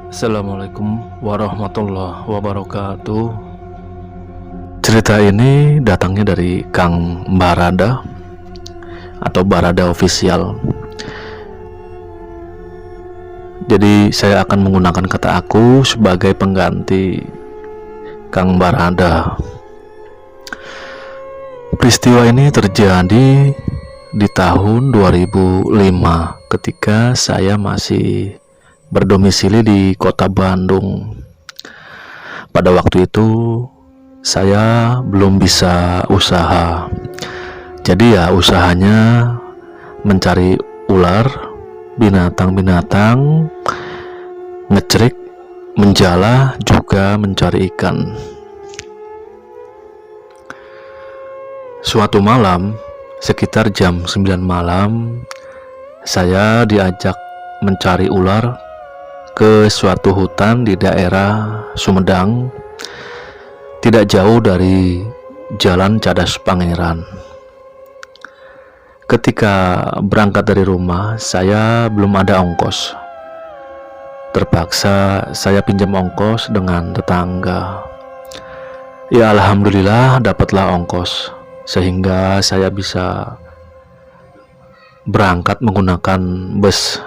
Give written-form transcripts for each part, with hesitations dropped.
Assalamualaikum warahmatullahi wabarakatuh. Cerita ini datangnya dari Kang Barada atau Barada Official. Jadi saya akan menggunakan kata aku sebagai pengganti Kang Barada. Peristiwa ini terjadi di tahun 2005 ketika saya masih berdomisili di kota Bandung. Pada waktu itu saya belum bisa usaha. Jadi ya usahanya mencari ular, binatang-binatang, ngecrik, menjala, juga mencari ikan. Suatu malam, sekitar jam 9 malam, saya diajak mencari ular ke suatu hutan di daerah Sumedang, tidak jauh dari Jalan Cadas Pangeran. Ketika berangkat dari rumah, saya belum ada ongkos. Terpaksa saya pinjam ongkos dengan tetangga. Ya alhamdulillah dapatlah ongkos, sehingga saya bisa berangkat menggunakan bus.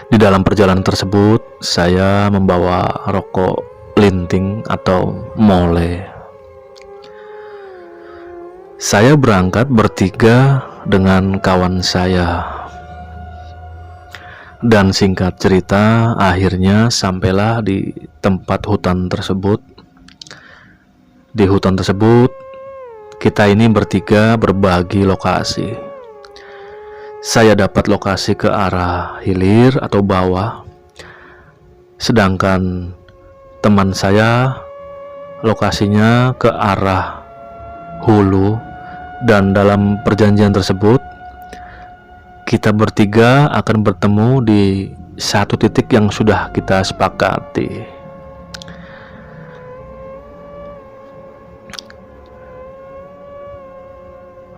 Di dalam perjalanan tersebut, saya membawa rokok linting atau mole. Saya berangkat bertiga dengan kawan saya. Dan singkat cerita, akhirnya sampailah di tempat hutan tersebut. Di hutan tersebut, kita ini bertiga berbagi lokasi. Saya dapat lokasi ke arah hilir atau bawah, sedangkan teman saya lokasinya ke arah hulu. Dan dalam perjanjian tersebut, kita bertiga akan bertemu di satu titik yang sudah kita sepakati.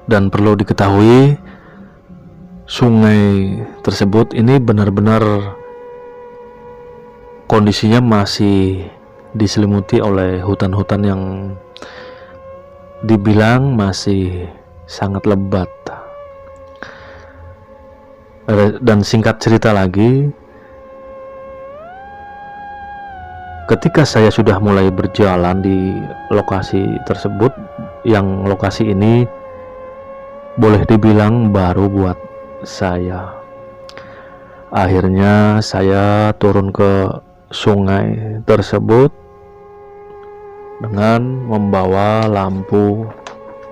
Dan perlu diketahui, sungai tersebut ini benar-benar kondisinya masih diselimuti oleh hutan-hutan yang dibilang masih sangat lebat. Dan singkat cerita lagi, ketika saya sudah mulai berjalan di lokasi tersebut, yang lokasi ini boleh dibilang baru buat saya. Akhirnya saya turun ke sungai tersebut dengan membawa lampu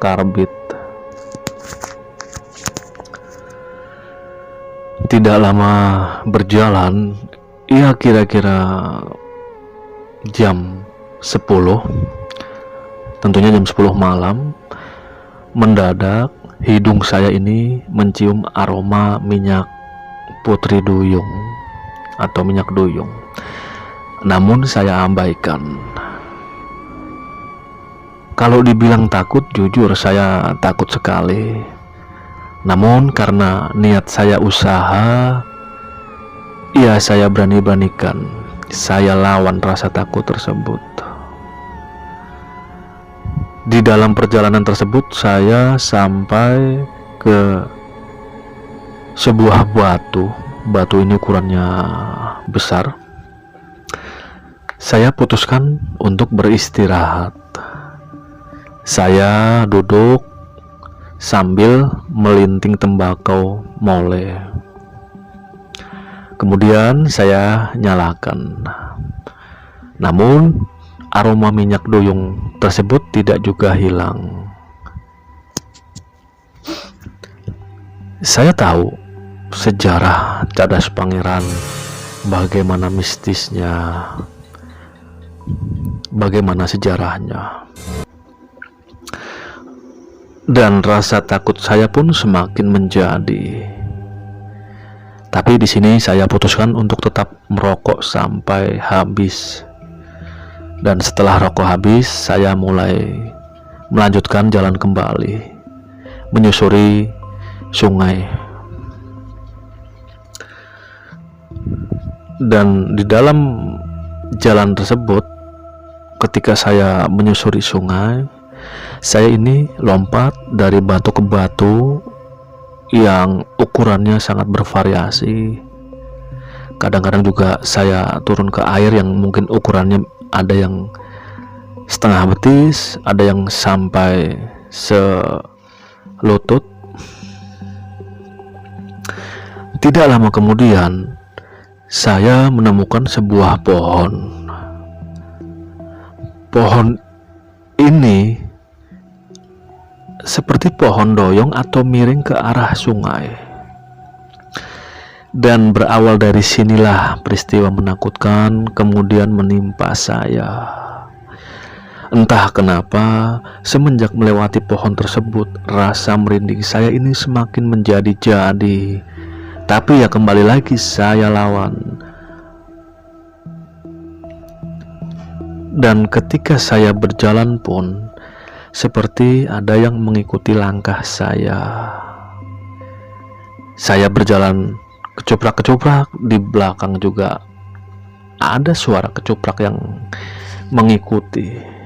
karbit. Tidak lama berjalan, ya kira-kira jam 10, tentunya jam 10 malam, mendadak hidung saya ini mencium aroma minyak putri duyung atau minyak duyung. Namun saya abaikan. Kalau dibilang takut, jujur saya takut sekali. Namun karena niat saya usaha, ya saya berani-beranikan. Saya lawan rasa takut tersebut. Di dalam perjalanan tersebut, saya sampai ke sebuah batu. Batu ini ukurannya besar. Saya putuskan untuk beristirahat. Saya duduk sambil melinting tembakau mole. Kemudian saya nyalakan. Namun aroma minyak duyung tersebut tidak juga hilang. Saya tahu sejarah Cadas Pangeran, bagaimana mistisnya, bagaimana sejarahnya. Dan rasa takut saya pun semakin menjadi. Tapi di sini saya putuskan untuk tetap merokok sampai habis. Dan setelah rokok habis, saya mulai melanjutkan jalan kembali, menyusuri sungai. Dan di dalam jalan tersebut, ketika saya menyusuri sungai, saya ini lompat dari batu ke batu yang ukurannya sangat bervariasi. Kadang-kadang juga saya turun ke air yang mungkin ukurannya ada yang setengah betis, ada yang sampai selutut. Tidak lama kemudian saya menemukan sebuah pohon. Pohon ini seperti pohon doyong atau miring ke arah sungai. Dan berawal dari sinilah peristiwa menakutkan kemudian menimpa saya. Entah kenapa, semenjak melewati pohon tersebut, rasa merinding saya ini semakin menjadi-jadi. Tapi ya kembali lagi saya lawan. Dan ketika saya berjalan pun, seperti ada yang mengikuti langkah saya. Saya berjalan kecoprak-kecoprak, di belakang juga ada suara kecoprak yang mengikuti.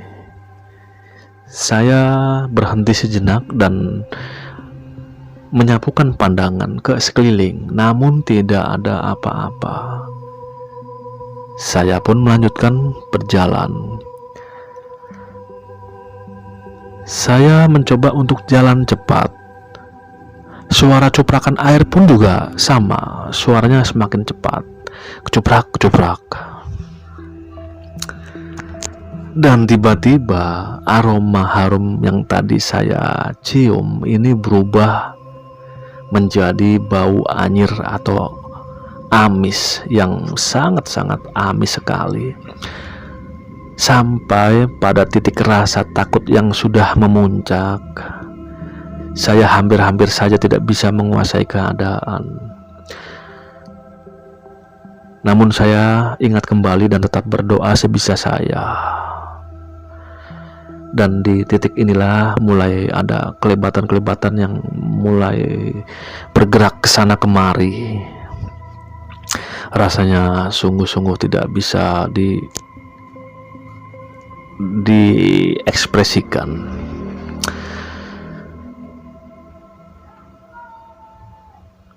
Saya berhenti sejenak dan menyapukan pandangan ke sekeliling, namun tidak ada apa-apa. Saya pun melanjutkan berjalan. Saya mencoba untuk jalan cepat. Suara coprakan air pun juga sama, suaranya semakin cepat, kecoprak-kecoprak. Dan tiba-tiba aroma harum yang tadi saya cium ini berubah menjadi bau anyir atau amis yang sangat-sangat amis sekali. Sampai pada titik rasa takut yang sudah memuncak, saya hampir-hampir saja tidak bisa menguasai keadaan. Namun saya ingat kembali dan tetap berdoa sebisa saya. Dan di titik inilah mulai ada kelebatan-kelebatan yang mulai bergerak ke sana kemari. Rasanya sungguh-sungguh tidak bisa diekspresikan.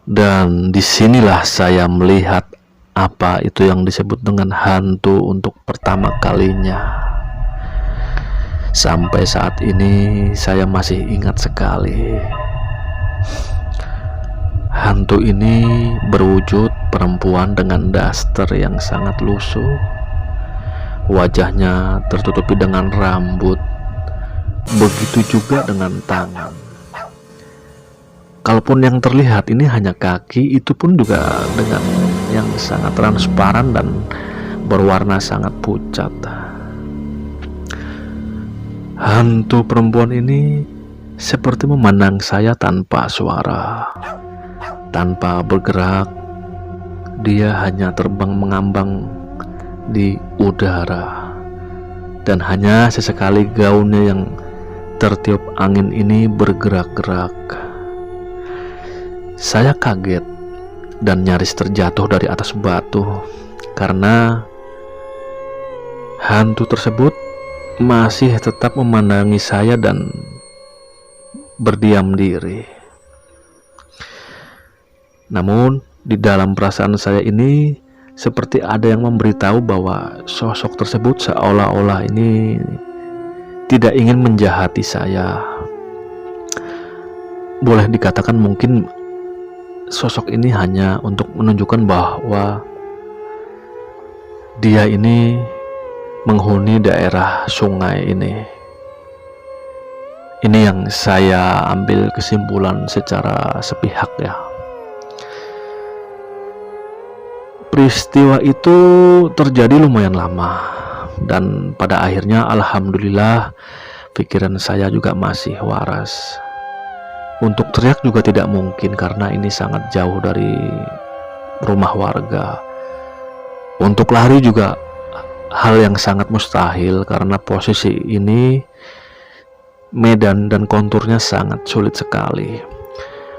Dan disinilah saya melihat apa itu yang disebut dengan hantu untuk pertama kalinya. Sampai saat ini saya masih ingat sekali. Hantu ini berwujud perempuan dengan daster yang sangat lusuh. Wajahnya tertutupi dengan rambut. Begitu juga dengan tangan. Kalaupun yang terlihat ini hanya kaki, itu pun juga dengan yang sangat transparan dan berwarna sangat pucat. Hantu perempuan ini seperti memandang saya tanpa suara, tanpa bergerak. Dia hanya terbang mengambang di udara, dan hanya sesekali gaunnya yang tertiup angin ini bergerak-gerak. Saya kaget dan nyaris terjatuh dari atas batu karena hantu tersebut masih tetap memandangi saya dan berdiam diri. Namun di dalam perasaan saya ini seperti ada yang memberitahu bahwa sosok tersebut seolah-olah ini tidak ingin menjahati saya. Boleh dikatakan mungkin sosok ini hanya untuk menunjukkan bahwa dia ini menghuni daerah sungai ini. Ini yang saya ambil kesimpulan secara sepihak ya. Peristiwa itu terjadi lumayan lama, dan pada akhirnya alhamdulillah pikiran saya juga masih waras. Untuk teriak juga tidak mungkin karena ini sangat jauh dari rumah warga. Untuk lari juga hal yang sangat mustahil karena posisi ini medan dan konturnya sangat sulit sekali.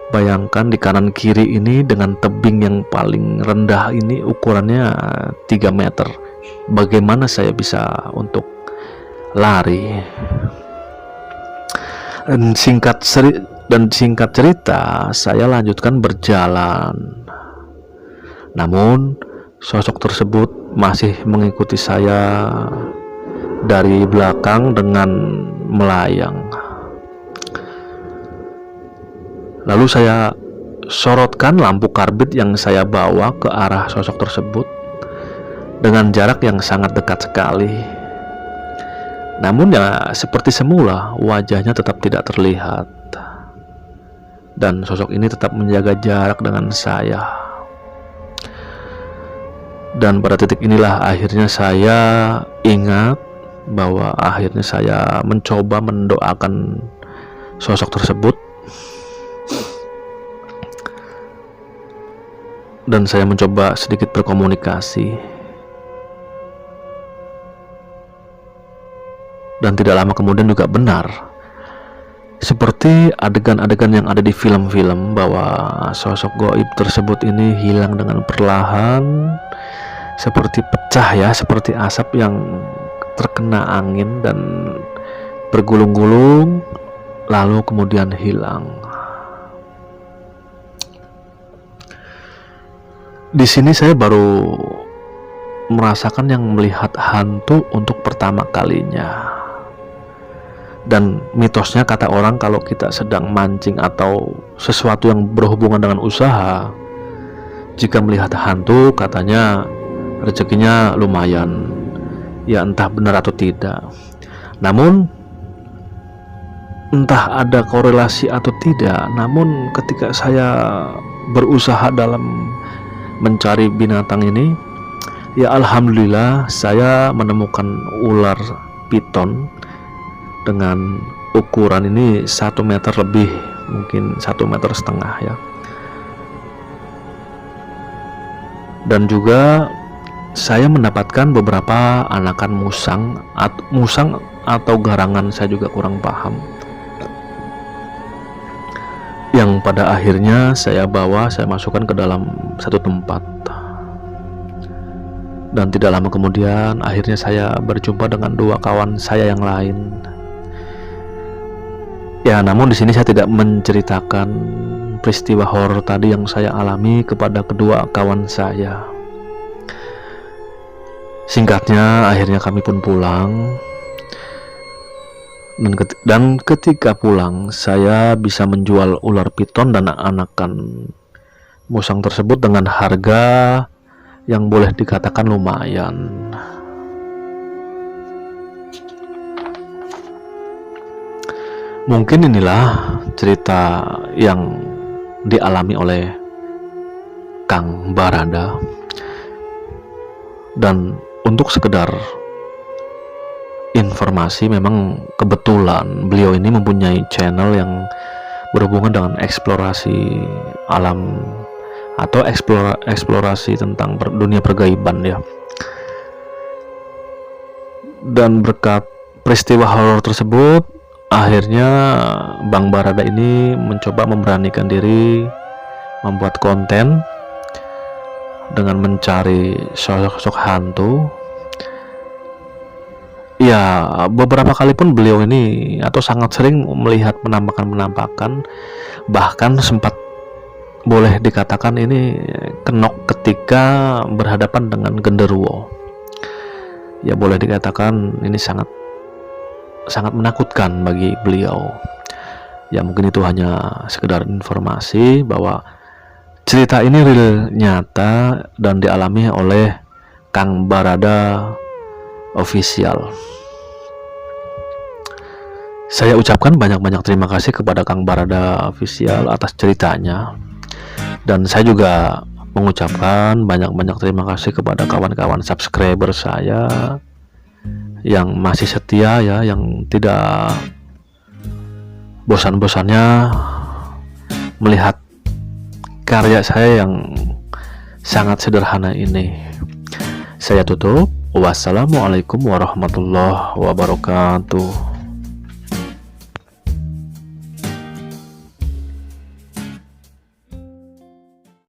Bayangkan di kanan kiri ini dengan tebing yang paling rendah ini ukurannya 3 meter. Bagaimana saya bisa untuk lari? Dan singkat cerita, saya lanjutkan berjalan. Namun sosok tersebut masih mengikuti saya dari belakang dengan melayang. Lalu saya sorotkan lampu karbit yang saya bawa ke arah sosok tersebut dengan jarak yang sangat dekat sekali. Namun ya seperti semula, wajahnya tetap tidak terlihat. Dan sosok ini tetap menjaga jarak dengan saya. Dan pada titik inilah akhirnya saya ingat bahwa akhirnya saya mencoba mendoakan sosok tersebut. Dan saya mencoba sedikit berkomunikasi. Dan tidak lama kemudian juga benar, seperti adegan-adegan yang ada di film-film, bahwa sosok gaib tersebut ini hilang dengan perlahan, seperti pecah ya, seperti asap yang terkena angin dan bergulung-gulung lalu kemudian hilang. Di sini saya baru merasakan yang melihat hantu untuk pertama kalinya. Dan mitosnya kata orang kalau kita sedang mancing atau sesuatu yang berhubungan dengan usaha, jika melihat hantu katanya rezekinya lumayan. Ya entah benar atau tidak. Namun entah ada korelasi atau tidak, namun ketika saya berusaha dalam mencari binatang ini, ya alhamdulillah saya menemukan ular piton dengan ukuran ini 1 meter lebih, mungkin 1,5 meter ya. Dan juga saya mendapatkan beberapa anakan musang atau garangan, saya juga kurang paham, yang pada akhirnya saya masukkan ke dalam satu tempat. Dan tidak lama kemudian akhirnya saya berjumpa dengan 2 kawan saya yang lain. Ya, namun di sini saya tidak menceritakan peristiwa horor tadi yang saya alami kepada kedua kawan saya. Singkatnya, akhirnya kami pun pulang. Dan ketika pulang, saya bisa menjual ular piton dan anakan musang tersebut dengan harga yang boleh dikatakan lumayan. Mungkin inilah cerita yang dialami oleh Kang Barada. Dan untuk sekedar informasi, memang kebetulan beliau ini mempunyai channel yang berhubungan dengan eksplorasi alam atau eksplorasi tentang dunia pergaiban ya. Dan berkat peristiwa horor tersebut, akhirnya Bang Barada ini mencoba memberanikan diri membuat konten dengan mencari sosok-sosok hantu. Ya, beberapa kali pun beliau ini atau sangat sering melihat penampakan-penampakan, bahkan sempat boleh dikatakan ini kenok ketika berhadapan dengan genderuwo. Ya, boleh dikatakan ini sangat menakutkan bagi beliau. Ya, mungkin itu hanya sekedar informasi bahwa cerita ini real, nyata, dan dialami oleh Kang Barada Official. Saya ucapkan banyak-banyak terima kasih kepada Kang Barada Official atas ceritanya. Dan saya juga mengucapkan banyak-banyak terima kasih kepada kawan-kawan subscriber saya yang masih setia ya, yang tidak bosan-bosannya melihat karya saya yang sangat sederhana ini. Saya tutup. Wassalamualaikum warahmatullahi wabarakatuh.